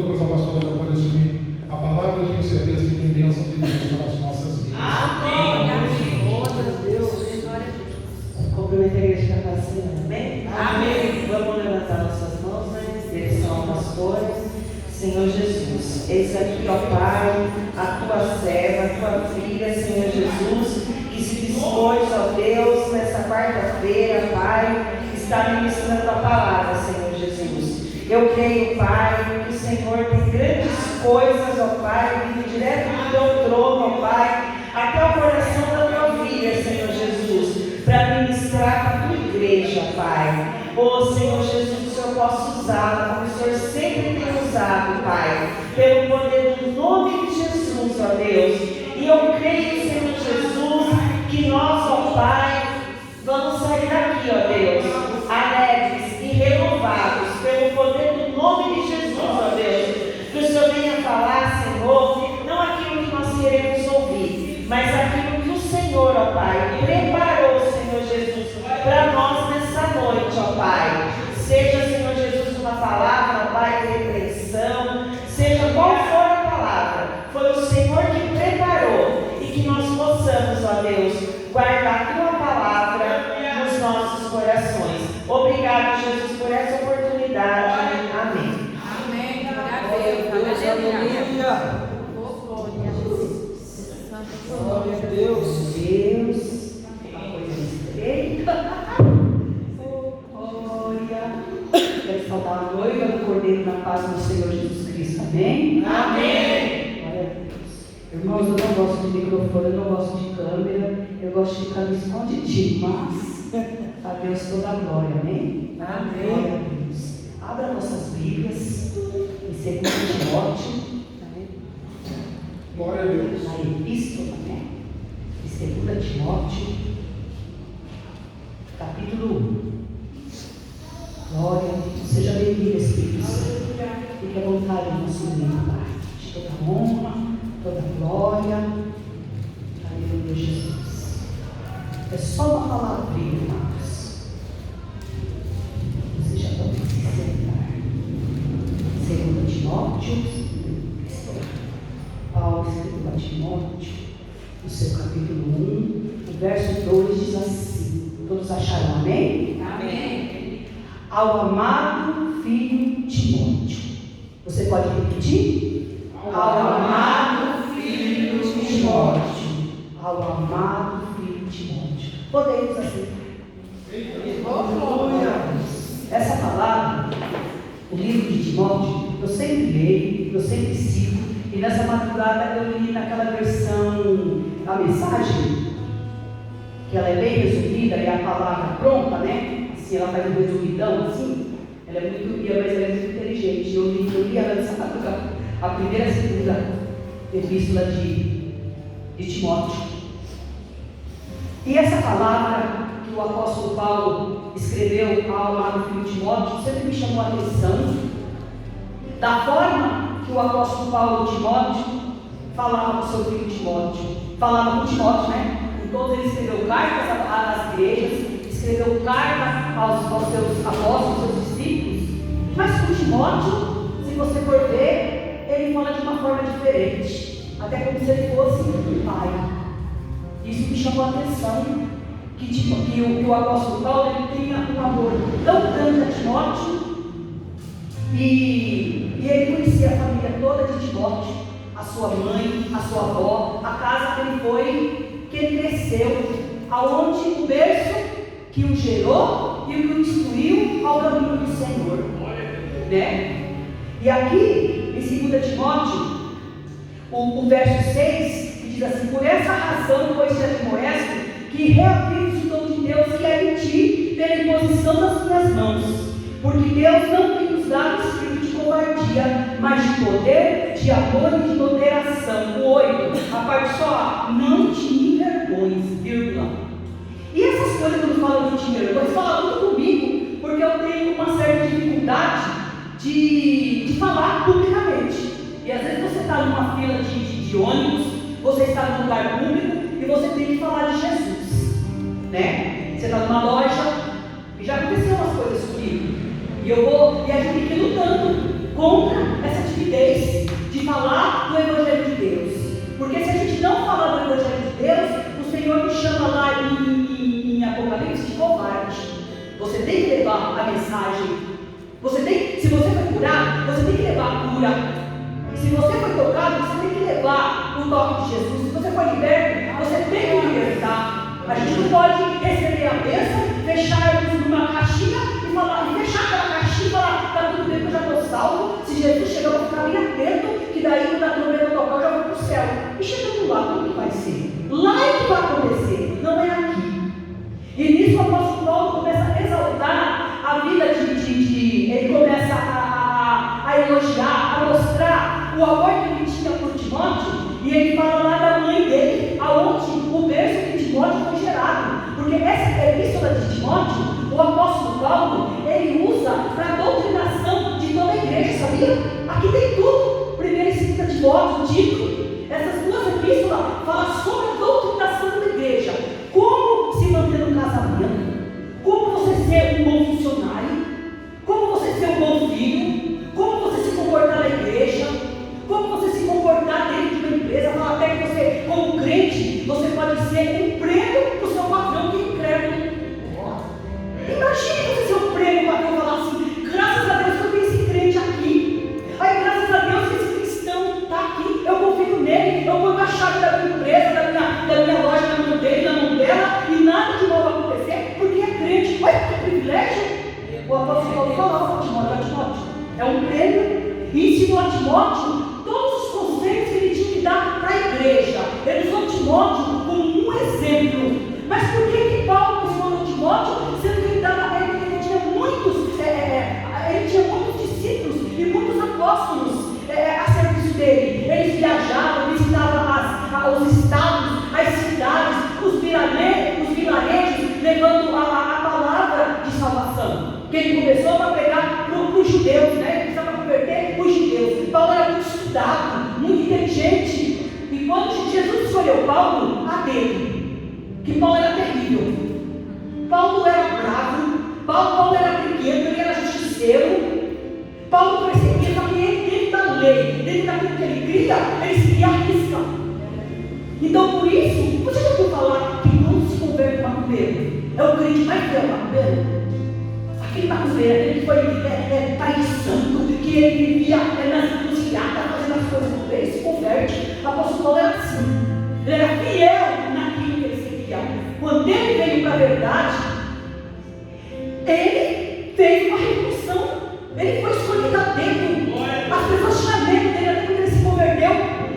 depois a pastora vai poder assumir a palavra, eu tenho certeza que tem bênção de Deus para as nossas vidas. Amém. Cumprimento a igreja que está passando. Amém? Amém. Vamos levantar nossas mãos, né? Eles são pastores. Senhor Jesus, eis aqui, ó Pai, a tua serva, a tua filha, Senhor Jesus, que se dispôs, ó Deus, nessa quarta-feira, Pai, está ministrando a palavra, Senhor Jesus. Eu creio, Pai, que o Senhor tem grandes coisas, ó Pai, vindo direto do teu trono, ó Pai, até o coração da tua filha, Senhor Jesus, para ministrar para a tua igreja, Pai. Ô Senhor Jesus, o Senhor possa usá-la, como o Senhor sempre tem usado, Pai, pelo poder do nome de Jesus, ó Deus. E eu creio, Senhor Jesus, que nós, ó Pai, vamos sair daqui, ó Deus, alegres e renovados pelo poder do nome de Jesus, ó Deus. Que o Senhor venha falar, Senhor, não aquilo que nós queremos ouvir, mas aquilo que o Senhor, ó Pai, preparou, Senhor Jesus, para nós nessa noite, ó Pai. Seja, Senhor Jesus, uma palavra, ó Pai, de repreensão, seja qual for a palavra, foi o Senhor que preparou, e que nós possamos, ó Deus, guardar a tua palavra nos nossos corações. Obrigado, Jesus, por essa oportunidade. Amém. Amém. Glória a Deus. Glória a Deus. Deus. Uma coisa estreita. Quero saudar a noiva do Cordeiro na paz do Senhor Jesus Cristo. Amém? Amém. Glória a Deus. Irmãos, eu não gosto de microfone, eu não gosto de câmera, eu gosto de ficar no escondidinho, mas a Deus toda a glória. Amém? Amém. Glória a Deus. Abra nossas Bíblias em 2 Timóteo. Glória a Deus. Na epístola, né? De 2 Timóteo, capítulo 1. Glória a Deus. Seja bem-vindo, Espírito Santo. Fique à vontade no nosso meio, Pai. De toda honra, toda glória. Aleluia, Jesus. É só uma palavrinha, irmãos. Você já pode se sentar. 2 Timóteo, Paulo escreveu a Timóteo, no seu capítulo 1, o verso 2 diz assim: todos acharam amém? Amém. Ao amado filho Timóteo. Você pode repetir? Ao amado filho Timóteo. Ao amado filho Timóteo. Podemos assim. Essa palavra, o livro de Timóteo, eu sempre leio, eu sempre cito. E nessa madrugada eu li naquela versão, a mensagem, que ela é bem resumida, é a palavra pronta, né? Assim, ela faz um resumidão, assim. Ela é muito guia, mas ela é muito inteligente. Eu li ela nessa madrugada, a primeira e a segunda epístola de Timóteo. E essa palavra que o apóstolo Paulo escreveu ao amado filho Timóteo sempre me chamou a atenção, da forma que o apóstolo Paulo Timóteo falava com seu filho Timóteo, falava com Timóteo, né? Em todos ele escreveu cartas às igrejas, escreveu cartas aos seus apóstolos, seus discípulos, mas com Timóteo, se você for ver, ele fala de uma forma diferente, até como se ele fosse um pai. Isso me chamou a atenção, que o apóstolo Paulo ele tinha um amor tão grande a Timóteo. E ele conhecia a família toda de Timóteo, a sua mãe, a sua avó, a casa que ele cresceu, aonde o berço que o gerou e o instruiu ao caminho do Senhor, né? E aqui, em 2 Timóteo, o verso 6, que diz assim: por essa razão, pois te admoesto, que reavives o dom de Deus que é em ti, pela imposição das minhas mãos, porque Deus não tem nos dado espírito de covardia, mas de poder, de amor e de moderação. O 8, a parte só, não te envergonhes, vírgula. E essas coisas quando falam de te envergonhes, fala muito comigo, porque eu tenho uma certa dificuldade de falar publicamente. E às vezes você está numa fila de ônibus, você está num lugar público e você tem que falar de Jesus, né? Você está numa loja já aconteceu umas coisas comigo. E a gente tem que ir lutando contra essa timidez de falar do Evangelho de Deus. Porque se a gente não falar do Evangelho de Deus, o Senhor nos chama lá em Apocalipse de covarde. Você tem que levar a mensagem. Se você foi curado, você tem que levar a cura. Se você foi tocado, você tem que levar o toque de Jesus. Se você foi liberto, você tem que libertar. A gente não pode receber a bênção, fechar numa caixinha e fechar aquela caixinha e falar: está tudo bem, que eu já estou salvo. Se Jesus chegar, eu vou ficar bem atento, que daí quando a trombeta tocar, eu já vou para o céu. E chegando lá, como que vai ser? Lá é que vai acontecer, não é aqui. E nisso o apóstolo Paulo começa a exaltar a vida ele começa a elogiar, a mostrar o amor que ele tinha por Timóteo. E ele fala lá da mãe dele, aonde o berço de Timóteo foi gerado. Porque essa epístola de Timóteo, o apóstolo Paulo, ele usa para a doutrinação de toda a igreja, sabia? Aqui tem tudo. 1 e 2 Timóteo, Tito. Essas duas epístolas falam sobre a doutrinação da igreja. Como se manter no casamento, como você ser um bom funcionário, como você ser um bom filho, como você se comportar na igreja, como você se comportar dentro de uma empresa. Fala até que você, como crente, você pode ser um prêmio para o seu patrão que é incrédulo. Imagine você ser um prêmio para patrão e falar assim: graças a Deus que eu tenho esse crente aqui. Aí, graças a Deus que esse cristão está aqui, eu confio nele, eu ponho a chave da minha empresa, da minha loja na mão dele, na mão dela, e nada de mal vai acontecer, porque é crente. Olha que privilégio. O apóstolo Paulo falava para Timóteo, é um prêmio, e ensinou a Timóteo todos os conselhos que ele tinha que dar para a igreja. Ele usou Timóteo como um exemplo. Mas por que Paulo ensinou Timóteo, sendo que ele tinha muitos discípulos e muitos apóstolos a serviço dele? Eles viajavam, visitavam os estados, as cidades, os vilarejos, levando a palavra de salvação. Que ele começou a pregar para os judeus, né? Ele precisava converter os judeus. Paulo era muito estudado, muito inteligente. E quando Jesus escolheu Paulo, a dele, que Paulo era terrível. Paulo era bravo, Paulo era pequeno, ele era justiceiro. Paulo percebia que ele, dentro da lei, dentro daquilo que ele cria, ele seguia a risca. Então, por isso, você já ouviu falar que quando se converte para macumbeiro, é o crente mais fiel macumbeiro? Aquele macumbeiro, aquele que foi pai de santo, que ele vivia nas encruzilhadas, fazendo as coisas por ele, se converte. O apóstolo Paulo era assim. Ele era fiel naquilo que ele seguia. Quando ele veio para a verdade, ele fez uma revolução. Ele foi escolhido a dedo. As pessoas tinham medo dele até quando ele se converteu.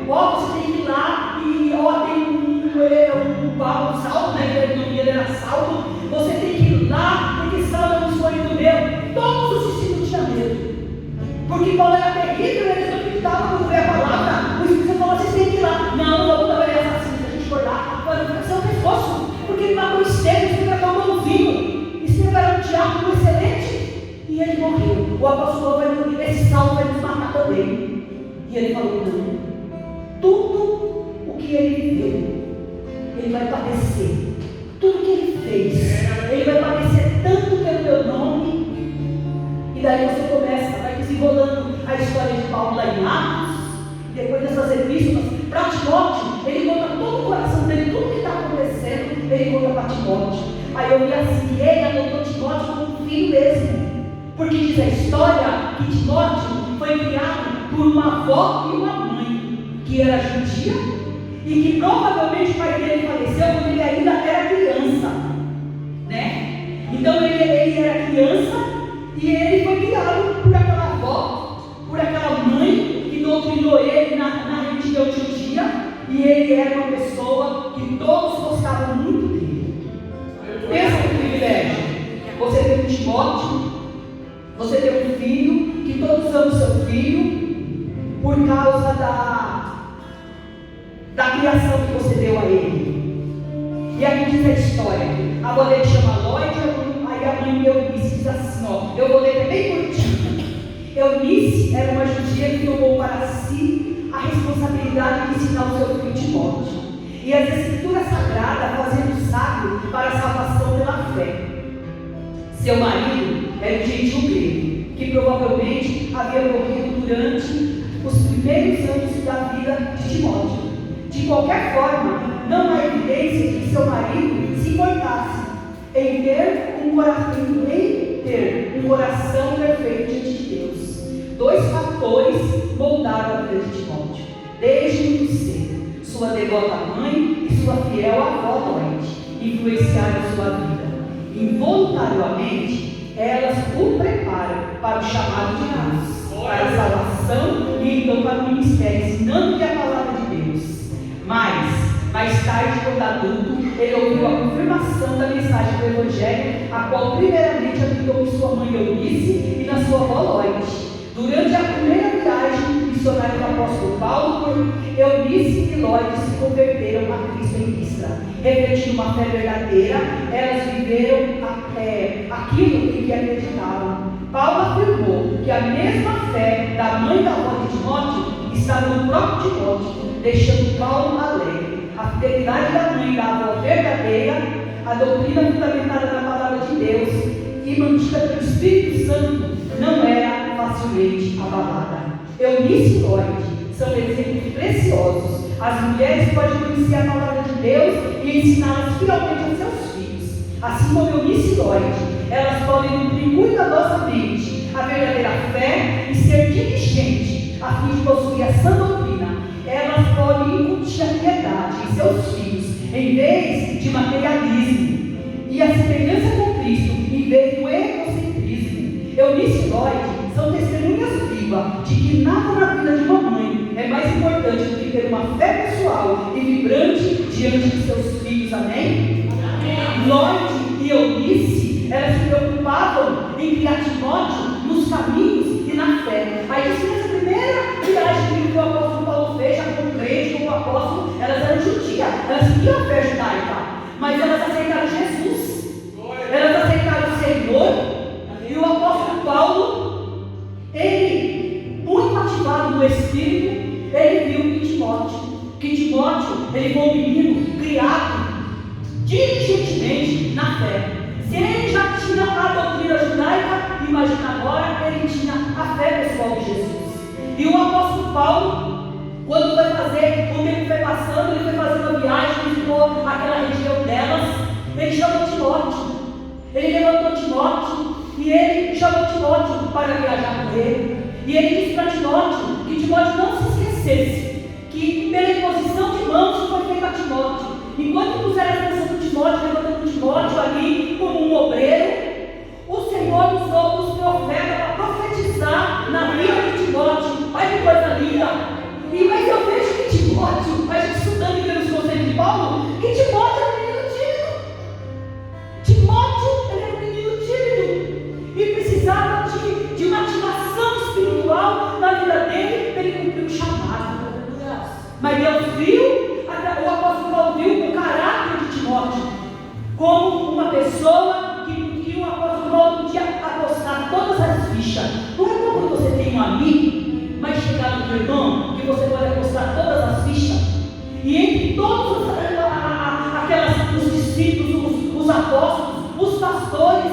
Você tem que ir lá e tem um Paulo, Saulo, né? O nome dele era Saulo. Você tem que ir lá, porque Saulo é um escolhido meu. Todos os discípulos tinham medo. Porque Paulo era terrível, eles não acreditavam quando veio a palavra. O Espírito falou: vocês têm que ir lá. Não vamos dar ele assassino, se a gente for lá, vai ser um pescoço. Porque ele matou Estevão, Estevão era um bonzinho. Estevão era um diácono excelente. E ele morreu. O apóstolo vai morrer, esse Saulo vai nos matar também. E ele falou: não. Tudo o que ele viveu, ele vai padecer. Tudo que ele fez, ele vai padecer tanto pelo meu nome. E daí você começa, vai desenrolando a história de Paulo lá em Atos. Depois dessas epístolas, para Timóteo, ele conta todo o coração dele, tudo que está acontecendo, ele conta para Timóteo. Aí eu vi assim, que ele adotou Timóteo como um filho mesmo. Porque diz a história que Timóteo foi criado por uma avó e uma mãe, que era judia, e que provavelmente o pai dele faleceu quando ele ainda era criança, né? Então ele era criança e ele foi criado por aquela avó, por aquela mãe que doutrinou ele na religião judia, e ele era uma pessoa que todos gostavam muito dele. Pensa que privilégio. Você tem um Timóteo, você tem um filho, que todos amam seu filho, por causa da criação que você deu a ele. E aqui diz a história: a avó dele chama Lloyd, aí a mãe de Eunice diz assim, eu vou ler bem curtinho. Eunice era uma judia que tomou para si a responsabilidade de ensinar o seu filho Timóteo e as escrituras sagradas, fazendo sábio para a salvação pela fé. Seu marido era um gentil grego, que provavelmente havia morrido durante os primeiros anos da vida de Timóteo. De qualquer forma, não há evidência de que seu marido se importasse em ter um coração perfeito diante de Deus. Dois fatores moldaram a vida de Timóteo, desde muito cedo: sua devota mãe e sua fiel avó Loide influenciaram sua vida. Involuntariamente, elas o preparam para o chamado de Deus, para a salvação e então para o ministério, ensinando-lhe a palavra de Deus. Mas, mais tarde, quando adulto, ele ouviu a confirmação da mensagem do Evangelho, a qual primeiramente habitou em sua mãe Eunice e na sua avó Loide. Durante a primeira viagem missionária do apóstolo Paulo, por Eunice e Loide se converteram a Cristo em Listra. Refletindo uma fé verdadeira, elas viveram aquilo em que acreditavam. Paulo afirmou que a mesma fé da mãe da avó de Timóteo estava no próprio Timóteo, deixando Paulo alegre. A fidelidade da mãe da avó verdadeira, a doutrina fundamentada na palavra de Deus e mantida pelo Espírito Santo, não era facilmente abalada. Eunice e Loide são exemplos preciosos. As mulheres podem conhecer a palavra de Deus e ensiná-las fielmente aos seus filhos. Assim como Eunice e Loide, elas podem nutrir cuidadosamente a verdadeira fé e ser diligentes a fim de possuir a sã doutrina. Elas podem incutir a piedade em seus filhos, em vez de materialismo, e a semelhança com Cristo, em vez do egocentrismo. Eunice e Loide são testemunhas vivas de que nada na vida de uma mãe é mais importante do que ter uma fé pessoal e vibrante diante de seus filhos. Amém? Amém. Loide e Eunice, elas se preocupavam em criar Timóteo nos caminhos e na fé. Aí diz que nessa primeira viagem que o apóstolo Paulo fez, já como crente, como apóstolo, elas eram judias, elas tinham a fé judaica, mas elas aceitaram Jesus, elas aceitaram o Senhor. E o apóstolo Paulo, ele, muito ativado no Espírito, ele viu que Timóteo, ele foi um menino criado diligentemente na fé. Se ele já tinha a doutrina judaica, imagina agora, ele tinha a fé pessoal de Jesus. E o apóstolo Paulo, quando foi fazer, o tempo foi passando, ele foi fazer uma viagem, visitou aquela região delas, ele chamou Timóteo, ele levantou Timóteo, e ele chamou Timóteo para viajar com ele. E ele disse para Timóteo que Timóteo não se esquecesse que pela imposição de mãos foi feita a Timóteo. Enquanto puseram a imposição de Timóteo, levantando Timóteo ali como um obreiro, o Senhor usou os profetas para profetizar na vida de Timóteo. Olha que coisa linda! Mas eu vejo que Timóteo, a gente estudando e vendo os conselhos de Paulo, que Timóteo era um menino tímido. Timóteo era um menino tímido e precisava de uma ativação espiritual na vida dele para ele cumprir o chamado. Mas Deus viu, o apóstolo Paulo viu o caráter de Timóteo como uma pessoa que o apóstolo Paulo podia apostar todas as fichas. Não é como você tem um amigo, mas chegar no teu irmão, que você pode apostar todas as fichas, e entre todos os discípulos, os apóstolos, os pastores,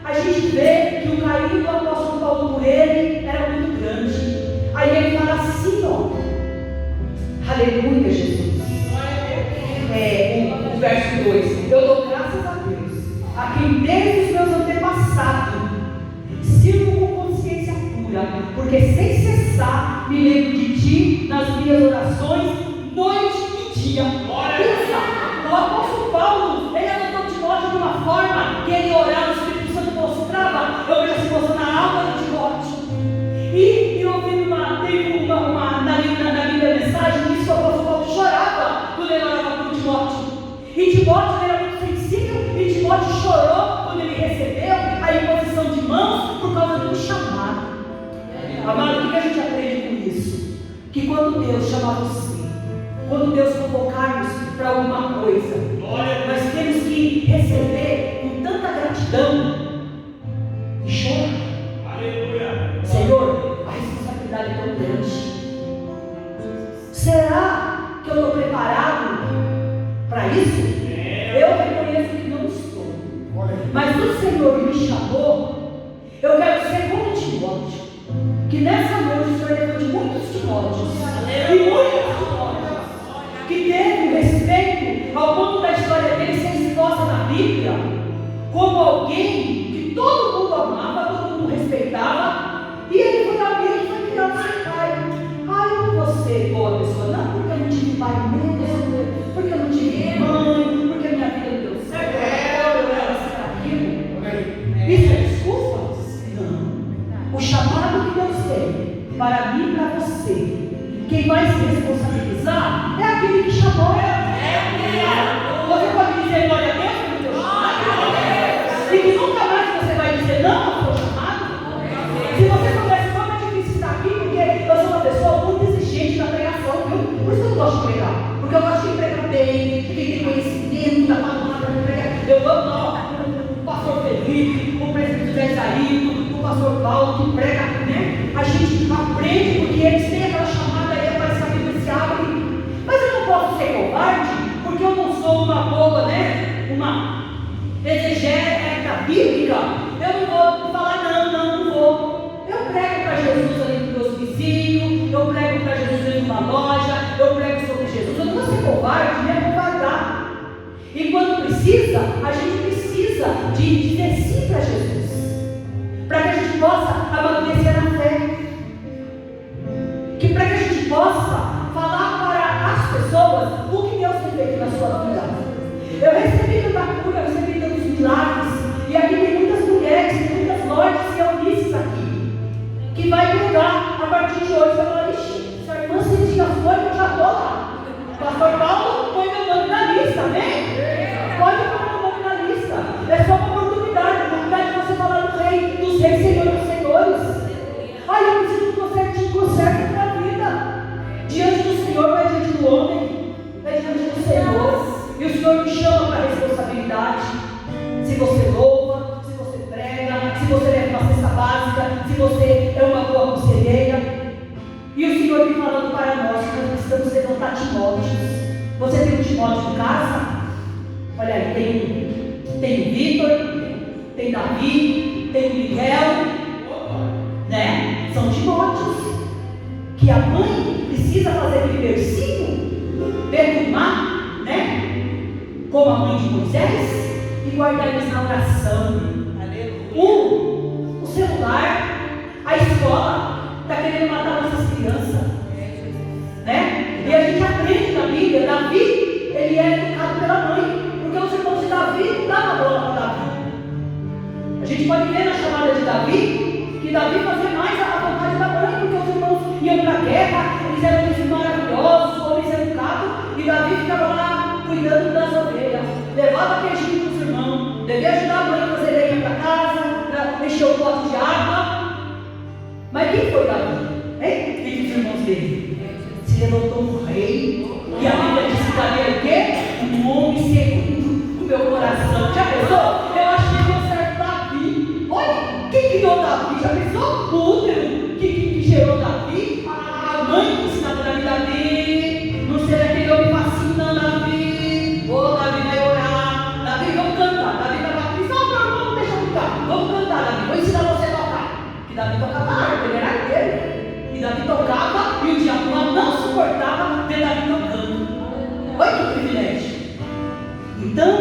a gente vê que o carinho do apóstolo Paulo por ele era muito grande. Aí ele fala assim, ó, aleluia, Jesus. O verso 2: eu dou graças a Deus, a quem desde os meus antepassados sirvo com consciência pura, porque sem cessar me lembro de ti nas minhas orações, noite e dia. Pensa, o apóstolo Paulo, ele adotou Timóteo de uma forma que ele orava, o Espírito Santo mostrava, eu vejo essa emoção na alma de Timóteo. E eu ouvi na minha mensagem que o apóstolo Paulo chorava quando ele orava por Timóteo. E Timóteo era muito sensível, e Timóteo chorou quando ele recebeu a imposição de mãos por causa do chamado. Amado, o que a gente aprende com isso? Que quando Deus chama você, quando Deus convocar-nos para alguma coisa, nós temos que receber com tanta gratidão e chorar. Senhor, a responsabilidade é tão grande. Será que eu estou preparado para isso? Eu reconheço que não estou. Mas o Senhor me chamou. Eu quero ser como Timóteo, que nessa noite o Senhor, depois de muitos Timóteos, e muitos Timóteos, que teve respeito ao ponto da história dele ser exposta na Bíblia como alguém que todo mundo amava, todo mundo respeitava, e ele foi alguém que foi criado sem pai. Eu não vou ser boa pessoa, não, porque eu não tive pai mesmo, porque eu não tive mãe, porque a minha vida não deu certo, eu era assim, aquilo. Isso é desculpa? Não. O chamado que Deus tem para mim e para você, quem vai se responsabilizar é aquele que chamou. Você pode dizer glória a Deus pelo teu chamado? E que nunca mais você vai dizer não ao teu chamado? Se você soubesse como é difícil estar aqui, porque eu sou uma pessoa muito exigente na pregação, viu? Por isso que eu gosto de pregar. Porque eu gosto de pregar bem, de quem tem conhecimento da palavra de pregar. Eu amo o pastor Felipe, o presbítero Zé Isaíto, o pastor Paulo, que prega, né? A gente aprende porque eles têm aquela chamada aí, parece que a Bíblia se abre. Mas eu não posso ser covarde, porque eu não sou uma boa, né? Uma exegeta bíblica. Eu não vou falar não vou. Eu prego para Jesus ali para os meus vizinhos, eu prego para Jesus em uma loja, eu prego sobre Jesus. Eu não vou ser covarde, nem acovardar. E quando precisa, a gente precisa de dizer sim para Jesus, para que a gente possa amadurecer na fé, que para que a gente possa falar para as pessoas o que Deus tem feito na sua vida. Eu recebi tanta cura, eu recebi tantos milagres, e aqui tem muitas mulheres, tem muitas lojas e eunices aqui, que vai pregar a partir de hoje. Vai falar, ixi, se a irmã Cidinha foi, eu já estou lá. O pastor Paulo põe meu nome na lista, amém? Pode pôr meu nome na lista. É só uma oportunidade de você falar do Rei dos Reis, Senhor dos Senhores. Eu preciso que você conserte a minha vida. Diante do Senhor, não é diante do homem, é diante do Senhor. E o Senhor me chama para a responsabilidade. Se você louva, se você prega, se você leva uma cesta básica, se você é uma boa conselheira. E o Senhor me falando para nós que nós precisamos levantar Timóteos. Você tem um Timóteo em casa? Olha aí, tem o Vitor, tem Davi, tem o Miguel, né? São Timóteos que a mãe precisa fazer aquele versículo, perfumar, né? Como a mãe de Moisés, e guardar eles na oração. O celular, a escola está querendo matar nossas crianças, né? E a gente aprende na Bíblia, Davi, ele é educado pela mãe, porque os irmãos de Davi não davam bola para Davi. A gente pode ver na chamada de Davi, que Davi fazia mais a vontade da mãe, porque os irmãos iam para a guerra, eles eram homens maravilhosos, homens educados, e Davi ficava lá cuidando das ovelhas, levava queijinho para os irmãos, devia ajudar a mãe a fazer lenha para casa, para encher o pote de água. Mas quem foi Davi? Hein? E os irmãos dele? Se levantou um rei, e a Bíblia diz que Davi é o quê? Um homem segundo o meu coração. Já pensou? Eu achei que eu certo Davi. Olha, quem criou Davi? Já pensou? O útero que gerou Davi? A mãe que ensinava Davi. Não seja aquele homem fascina Davi. Davi vai orar. Davi, vamos cantar. Davi vai falar, não, não deixa eu cantar. Vamos cantar, Davi. Vou ensinar você a tocar. Que Davi tocava harpa, ele era arqueiro. E Davi tocava e o diabo não suportava ver Davi tocando. Olha que privilégio. Então,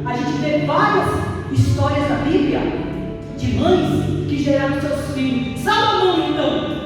a gente vê várias histórias da Bíblia de mães que geraram seus filhos. Salomão, então.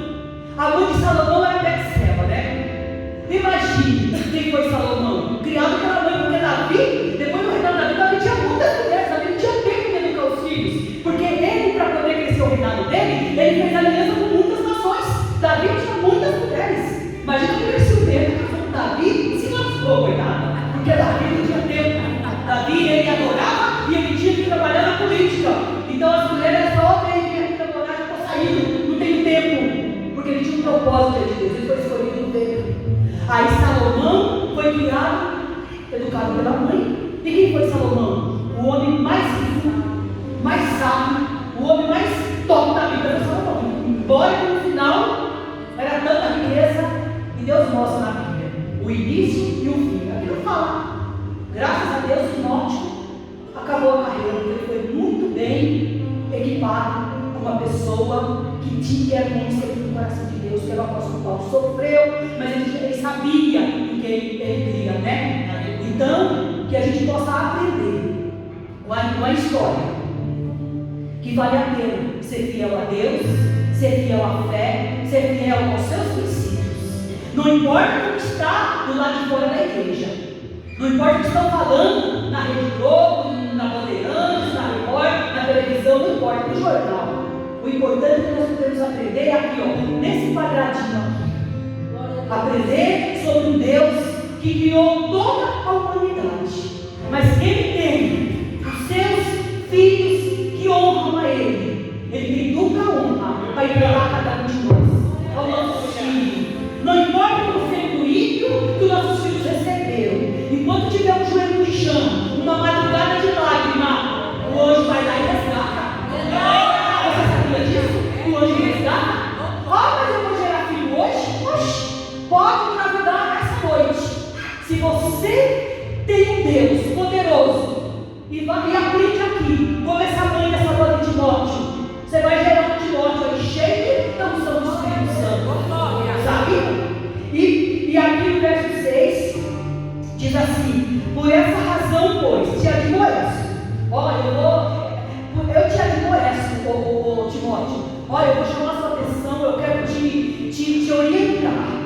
A mãe de Salomão era Betseba, né? Imagine quem foi Salomão. Criado pela mãe, porque Davi, depois do reinado de Davi tinha muitas mulheres. Davi não tinha tempo de educar os filhos. Porque ele, para poder crescer o reinado dele, ele fez aliança com muitas nações. Davi tinha muitas mulheres. Imagina que ele se com Davi se lascou, coitado. Porque Davi não tinha tempo. Davi, ele adorava e ele tinha que trabalhar na política. Então as mulheres só têm que adorar e estão saindo. Não tem tempo. Porque ele tinha um propósito de Deus. Ele foi escolhido no tempo. Aí Salomão foi criado, educado pela mãe. E quem foi Salomão? O homem mais rico, mais sábio, o homem mais top da vida foi Salomão. Embora que no final era tanta riqueza, e Deus mostra na Bíblia o início e o fim. Aqui não fala. Graças a Deus, Timóteo acabou a carreira, porque ele foi muito bem equipado com uma pessoa que era um segundo o coração de Deus, que era o apóstolo Paulo. Sofreu, mas ele sabia em que ele cria, né? Então, que a gente possa aprender com a história, que vale a pena ser fiel a Deus, ser fiel à fé, ser fiel aos seus princípios. Não importa como está do lado de fora da igreja, não importa o que estão falando na Rede Globo, na Bandeirantes, na Record, na televisão, não importa, no jornal. O importante é que nós podemos aprender aqui, ó, nesse quadradinho aqui. Aprender sobre um Deus que criou toda a humanidade, mas Ele tem os seus filhos que honram a Ele. Ele tem dupla honra para entregar cada um de nós, ao nosso filho. Não importa o filho ímpio que os nossos filhos receberam, enquanto tiver um joelho no chão, uma madrugada de lágrima, o anjo vai lá e resgata. Você sabia disso? O anjo resgata. Mas eu vou gerar filho hoje? Oxe, pode engravidar essa noite. Se você tem um Deus poderoso e aprende aqui, como essa mãe dessa boa de Timóteo, você vai gerar um Timóteo aí cheio da unção do Espírito Santo, sabe? E aqui no verso 6 diz assim: por essa razão, pois, te admoesto. Olha, eu te admoesto, Timóteo. Olha, eu vou chamar a sua atenção, eu quero te orientar.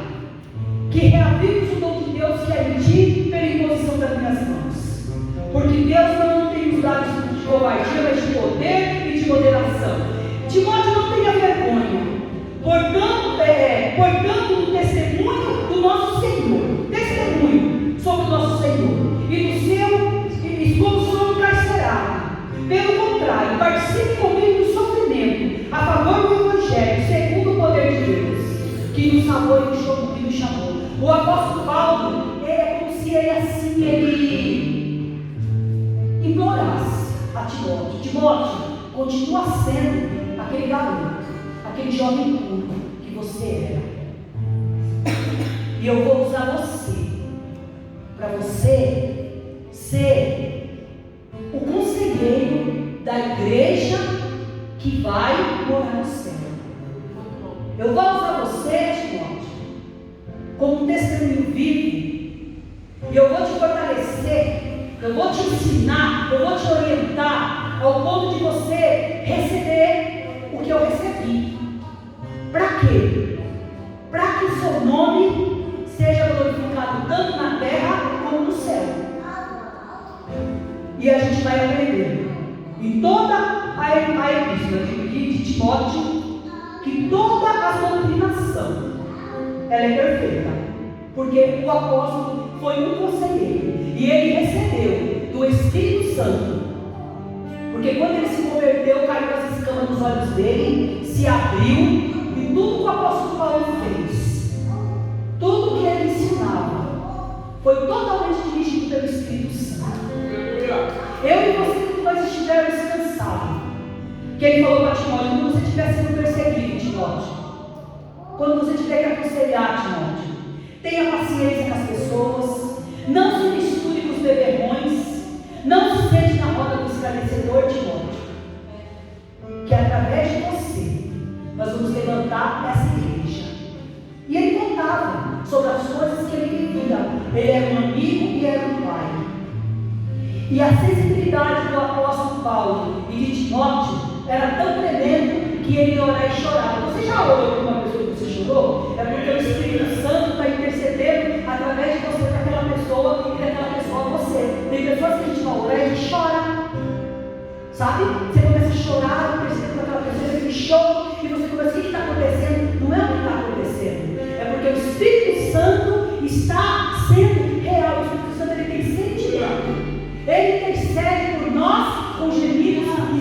Que reavives o dom de Deus que é em ti pela imposição das minhas mãos. Porque Deus não tem os dados de covardia, mas de poder e de moderação. Timóteo, não tenha vergonha. Portanto, um testemunho do nosso Senhor. Testemunho sobre o nosso Senhor. E como o Senhor encarcerado. Pelo contrário, participe comigo do sofrimento a favor do Evangelho, segundo o poder de Deus, que nos salvou e nos chamou. O apóstolo Paulo, é como se ele implorasse a Timóteo: Timóteo, continua sendo aquele garoto, aquele jovem puro que você era. E eu vou usar você, para você ser o conselheiro da igreja que vai morar no céu. Eu vou usar você, Timóteo, como um testemunho vivo, e eu vou te fortalecer, eu vou te ensinar, eu vou te orientar ao ponto de você receber o que eu recebi. Para quê? Para que o seu nome seja glorificado tanto na terra como no céu. E a gente vai aprender em toda a epístola de Timóteo que toda a doutrinação ela é perfeita, porque o apóstolo foi um conselheiro e ele recebeu do Espírito Santo, porque quando ele se converteu, caiu as escamas nos olhos dele, se abriu, e tudo que o apóstolo Paulo fez, tudo que ele ensinava, foi totalmente dirigido pelo Espírito Santo. Eu e você, quando nós estivermos cansados, que ele falou para Timóteo: quando você estiver sendo perseguido, Timóteo, quando você tiver que aconselhar, Timóteo, tenha paciência com as pessoas, não se misture com os beberrões, não se sente na roda do esclarecedor, Timóteo, que através de você nós vamos levantar essa igreja. E ele contava sobre as coisas que ele vivia. Ele era um amigo e era um pai. E a sensibilidade do apóstolo Paulo e de Timóteo era tão tremendo que ele ia orar e chorava. Você já orou por uma pessoa que você chorou? É porque o Espírito Santo está intercedendo através de você para aquela pessoa e daquela pessoa a você. Tem pessoas que a gente vai orar e a gente chora, sabe? Você começa a chorar, percebe com aquela pessoa, você chora e você começa: o que está acontecendo? Não é o que está acontecendo, é porque o Espírito Santo está sendo real. O Espírito Santo, ele tem sentimento, ele intercede por nós com gemidos e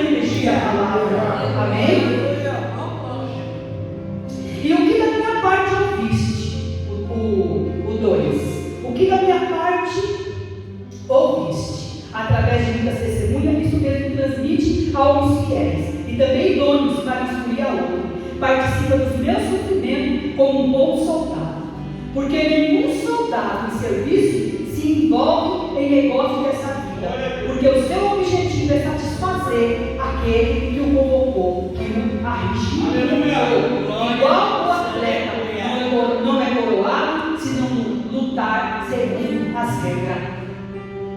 energia a palavra. Amém? E o que da minha parte ouviste? O 2. O que da minha parte ouviste? Através de muitas testemunhas, isso mesmo transmite a homens fiéis e também idôneos para instruir a outro. Participa dos meus sofrimentos como um bom soldado, porque nenhum soldado em serviço se envolve em negócio dessa vida, porque o seu objetivo é satisfazer aquele que o convocou,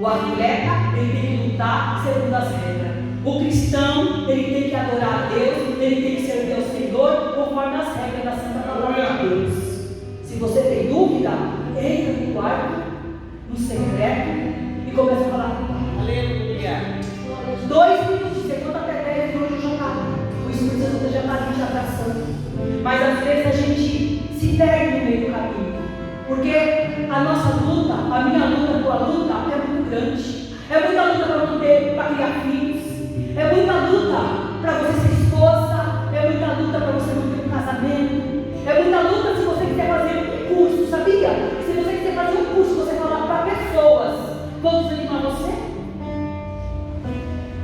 O atleta, ele tem que lutar segundo as regras. O cristão, ele tem que adorar a Deus, ele tem que servir ao Senhor conforme as regras da Santa Palavra de Deus. Se você tem dúvida, entra no quarto, no secreto, e começa a falar com o Pai. Aleluia. 2 minutos, você conta até 10 e hoje já está. O Espírito Santo já está ali, já abraçando. Mas às vezes a gente se perde no meio do caminho. Porque a nossa luta, a minha luta, a tua luta é muito grande. É muita luta para criar filhos. É muita luta para você ser esposa. É muita luta para você manter um casamento. É muita luta se você quiser fazer um curso, sabia? Se você quiser fazer um curso, você falar para pessoas, vão desanimar você?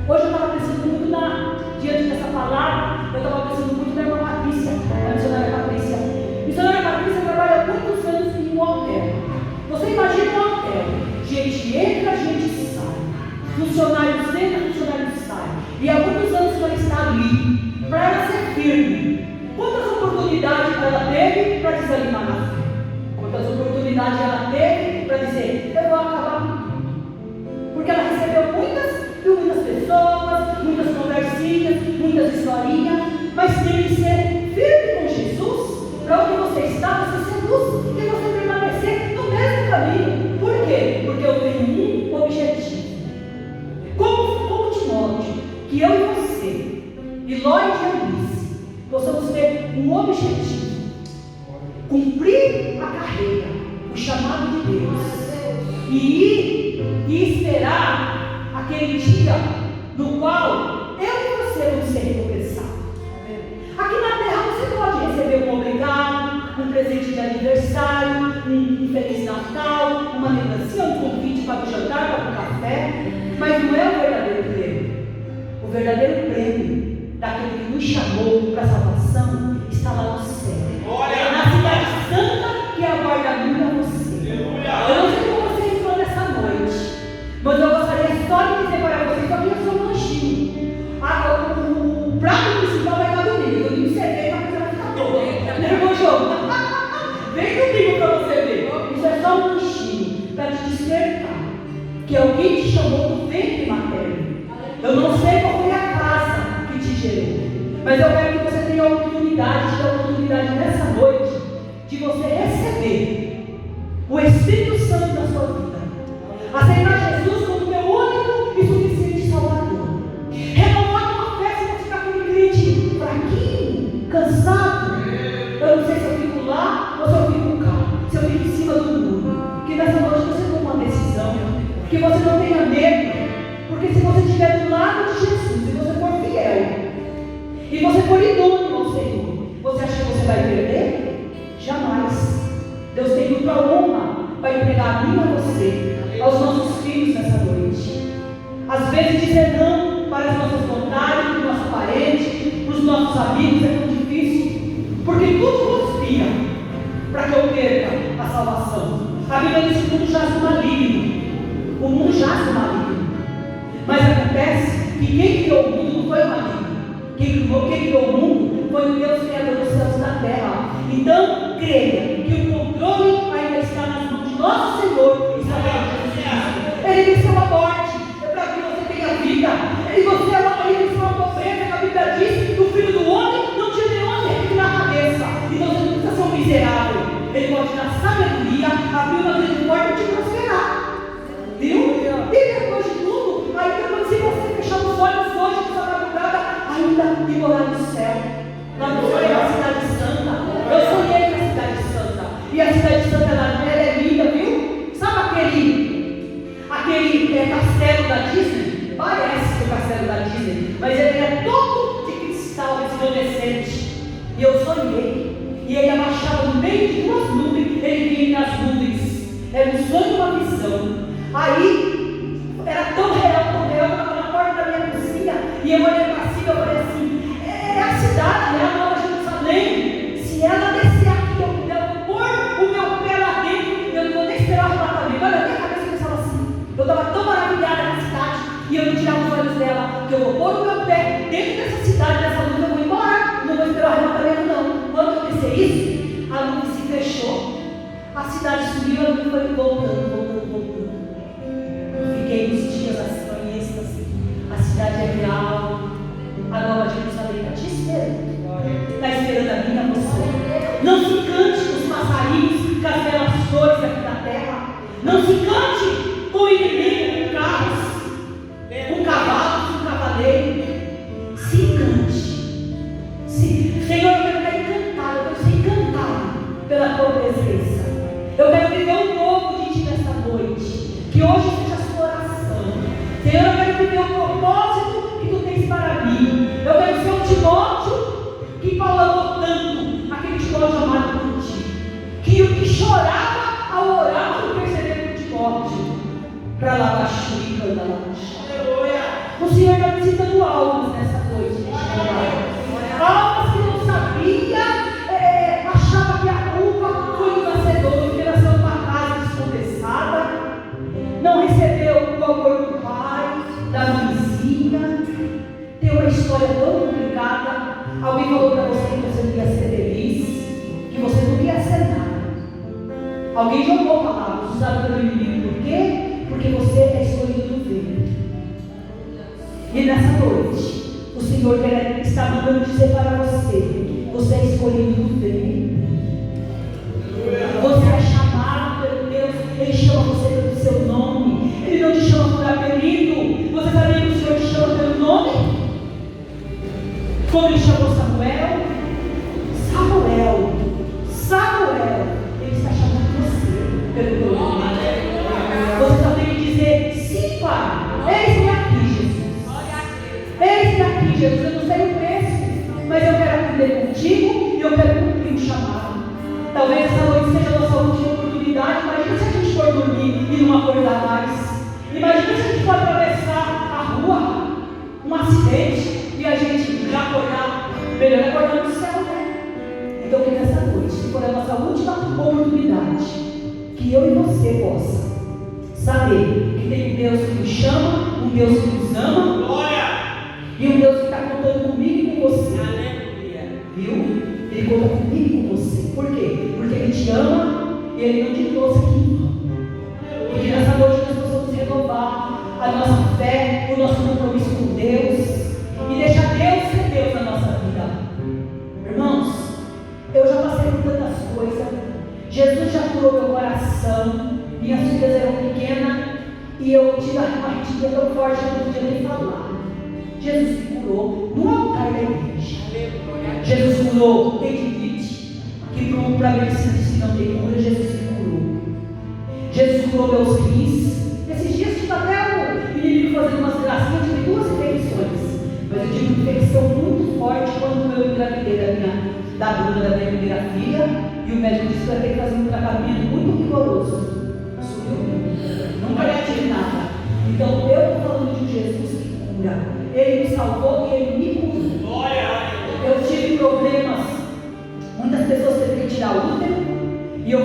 Hoje eu estava pensando muito diante dessa palavra, eu estava pensando muito na irmã Patrícia, a missionária Patrícia. A missionária Patrícia trabalha muitos anos em um hotel. Você imagina um hotel, gente entra, gente sai. Funcionários entram, funcionários saem. E há muitos anos que ela está ali, para ela ser firme. Quantas oportunidades ela teve para desanimar na fé? Quantas oportunidades ela teve para dizer, eu vou acabar com tudo? Porque ela recebeu muitas pessoas, muitas conversinhas, muitas historinhas, mas tem que ser firme com Jesus, para onde você está, você ser luz, e você permanecer no mesmo caminho. Por quê? Porque eu tenho um objetivo. Como Timóteo, que eu e você, e Lloyd e Eunice, possamos ter um objetivo: cumprir a carreira, o chamado de Deus, e ir e esperar aquele dia no qual eu e você vamos ser recompensados. Aqui na terra você pode receber um obrigado, um presente de aniversário, um Feliz Natal, uma lembrancinha, um convite para o jantar, para o café, mas não é o verdadeiro prêmio. O verdadeiro prêmio daquele que nos chamou para a salvação está lá no céu, na cidade santa que aguarda a mim e a você. Eu não sei como você entrou nessa noite, mas eu gostaria só de dizer para vocês que eu sou um lanchinho. O prato principal vai estar domingo. Eu me servei para a coisa ficar toda. Né, irmão João? Vem comigo para você ver. Isso é só um lanchinho para te despertar que alguém te chamou do ventre materno. Eu não sei qual foi a casa que te gerou, mas eu quero que você tenha a oportunidade nessa noite de você receber o Espírito Santo na sua vida, aceitar Jesus como teu único e suficiente Salvador, renovar uma fé. Se você ficar com um crente fraquinho, cansado, eu não sei se eu fico lá ou se eu fico cá, se eu fico em cima do muro, que nessa noite você toma uma decisão, que você não tenha medo, porque se você estiver do lado de Jesus, se você for fiel e você for idôneo ao Senhor, você acha que você vai perder? Jamais. Deus tem muita honra para entregar a mim e a você, aos nossos filhos nessa noite. Às vezes dizer não para as nossas vontades, para o nosso parente, para os nossos amigos é tão difícil, porque tudo conspira para que eu perca a salvação. A Bíblia diz que o mundo jaz no maligno. O mundo jaz no maligno. Mas acontece que quem criou o mundo não foi o maligno. Quem criou o mundo foi o Deus Criador dos céus e da terra. Então, creia que o controle ainda está nas mãos de nosso Senhor e Salvador Jesus Cristo. Ele venceu a morte, é para que você tenha vida. Ele venceu a pobreza, que a Bíblia diz que o Filho do Homem não tinha nenhum arrepio na cabeça. Então você não precisa ser um miserável. Ele pode dar sabedoria, abrir uma grande porta e te prosperar. Viu? E depois de tudo, ainda se você fechar os olhos hoje, nessa madrugada, ainda e morar no céu. Lá no céu é a cidade santa. Eu sonhei com a cidade santa. E a cidade santa ela é linda, viu? Sabe aquele castelo da Disney? Parece que o castelo da Disney, mas ele é todo de cristal resplandecente. E eu sonhei. E ele abaixava no meio de duas nuvens, ele vinha nas nuvens. Era um sonho, uma visão. Aí, era tão real, eu estava na porta da minha cozinha, e eu olhei para cima e falei assim, é a cidade, é a Nova Jerusalém. Se ela descer aqui, eu vou pôr o meu pé lá dentro, eu não vou nem esperar o arrebatamento. Olha, a minha cabeça pensava assim, eu estava tão maravilhada na cidade, e eu não tirava os olhos dela, que eu vou pôr o meu pé dentro dessa cidade, dessa luz, eu vou embora, não vou esperar o arrebatamento não. Quando eu pensei isso, a luz se fechou, a cidade subiu, a luz foi voltando. Fiquei Não se encante com os passarinhos, com as belas flores aqui da terra. Não se encante com o inimigo, com carros, com cavalos, com cavaleiro. Se encante. Senhor, eu quero estar encantado, eu quero ser encantado pela tua presença. Eu quero viver um novo de ti nesta noite. Que hoje seja a sua oração. Senhor, eu quero viver o propósito que tu tens para mim. Eu quero ser um Timóteo que Paulo amou tanto, aquele Timóteo amado por ti, que chorava ao orar por perceber por Timóteo, para lá baixo e canta lá baixo. O Senhor está visitando almas nessa noite, almas que não sabia, achava que a culpa foi do nascedor, porque nasceu numa casa descomeçada, não recebeu o amor do pai, da vizinha, tem uma história tão complicada. Alguém falou para você que você não ia ser feliz, que você não ia ser nada. Alguém jogou palavras usadas pelo inimigo. Por quê? Porque você é escolhido do vento. E nessa noite, o Senhor está mandando dizer para você: você é escolhido do vento. Você é chamado pelo Deus. Ele chama você pelo seu nome. Ele não te chama por apelido. Você sabia que o Senhor te chama pelo nome? Como ele chamou Samuel? Samuel, ele está chamando você pelo teu nome. Você só tem que dizer: sim, Pai, eis-me aqui, Jesus. Eis-me aqui, Jesus. Eu não sei o preço, mas eu quero aprender contigo e eu quero cumprir o chamado. Talvez essa noite seja a nossa última oportunidade. Imagina se a gente for dormir e não acordar mais. Imagina se a gente for atravessar a rua, um acidente, e a gente já acordar, melhor acordar no céu, né? Então que nessa noite, se for a nossa última oportunidade, que eu e você possa saber que tem um Deus que nos chama, um Deus que nos ama, e um Deus que está contando comigo e com você. Viu? Ele conta comigo e com você. Por quê? Porque Ele te ama e Ele não te trouxe aqui em vão. E que nessa noite nós possamos renovar a nossa fé, o nosso compromisso com Deus. E deixar Deus ser Deus na nossa vida. Irmãos, eu já passei por tantas coisas. Jesus já curou meu coração. Minhas filhas eram pequenas e eu tive uma arritmia tão forte que eu não podia nem falar. Jesus me curou no altar da igreja. Jesus curou tendinite, que para a medicina diz que não tem cura. Jesus me curou. Jesus curou meus rins. Esses dias tive até o inimigo fazendo umas gracinhas. Eu tive 2 infecções. Mas eu tive uma infecção muito forte quando eu engravidei da Bruna, da minha primeira filha, e o médico disse que eu ia ter que fazer um tratamento muito rigoroso. Nunca tive nada. Então eu estou falando de Jesus que cura. Ele me salvou e Ele me curou. Eu tive problemas. Muitas pessoas tiveram que tirar o útero. E eu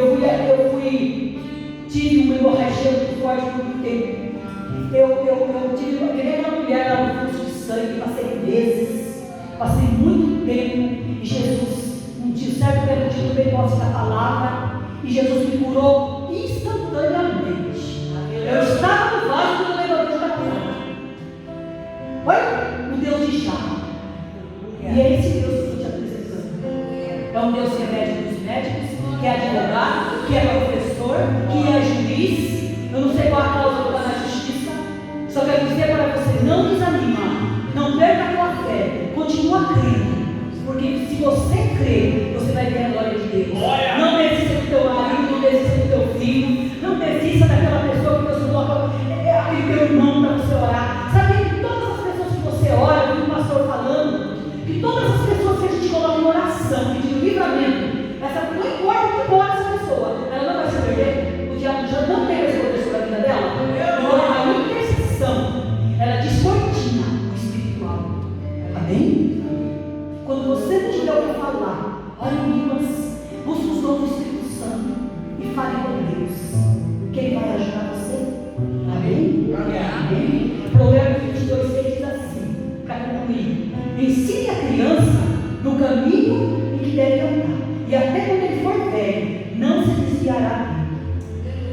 tive uma hemorragia muito forte por muito tempo. Eu tive uma pequena mulher lá no fluxo de sangue, passei meses, passei muito tempo, e Jesus, um certo tempo, eu tomei posse da palavra, e Jesus me curou instantaneamente. Eu estava no vaso quando eu levantei da cama. Olha, o Deus de já. E é esse Deus que eu estou te apresentando. É um Deus que é médico dos médicos, que é advogado, que é professor, que é juiz. Eu não sei qual a causa que está na justiça. Só quero dizer para você: não desanima, não perca a tua fé, continua crendo, porque se você crer, você vai ver a glória de Deus. Não desista do teu marido, não desista do teu filho, não desista daquela pessoa que Deus coloca, aquele teu irmão para você orar. Sabe que todas as pessoas que você ora, eu vi o pastor falando, que todas as pessoas que a gente coloca em oração, pedindo livramento, não importa o que pode essa pessoa, ela não vai se perder, o diabo já não tem mais poder sobre a vida dela. A intercessão, ela descortina o espiritual. Amém? Quando você não tiver o que falar, ore em línguas, busque os dons do Espírito Santo e fale com Deus, que Ele vai ajudar você. Amém? Amém? Provérbios 22:6 diz assim, para concluir: ensine a criança no caminho em que deve andar, e até quando ele for velho, não se desviará.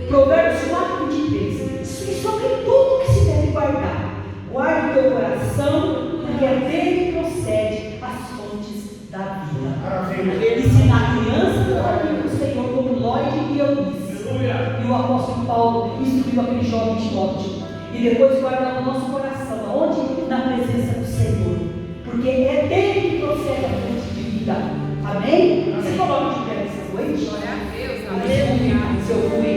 Provérbios 4:23. E sobre tudo que se deve guardar, guarde o teu coração, porque é dele procede as fontes da vida. Ensinar a criança o apóstolo Paulo instruiu aquele jovem Timóteo. E depois guardar no nosso coração, aonde? Na presença do Senhor. Porque é dele que procede a fonte de vida. Amém? Você coloca de pé nessa noite? Glória a Deus. Aleluia. Se eu fui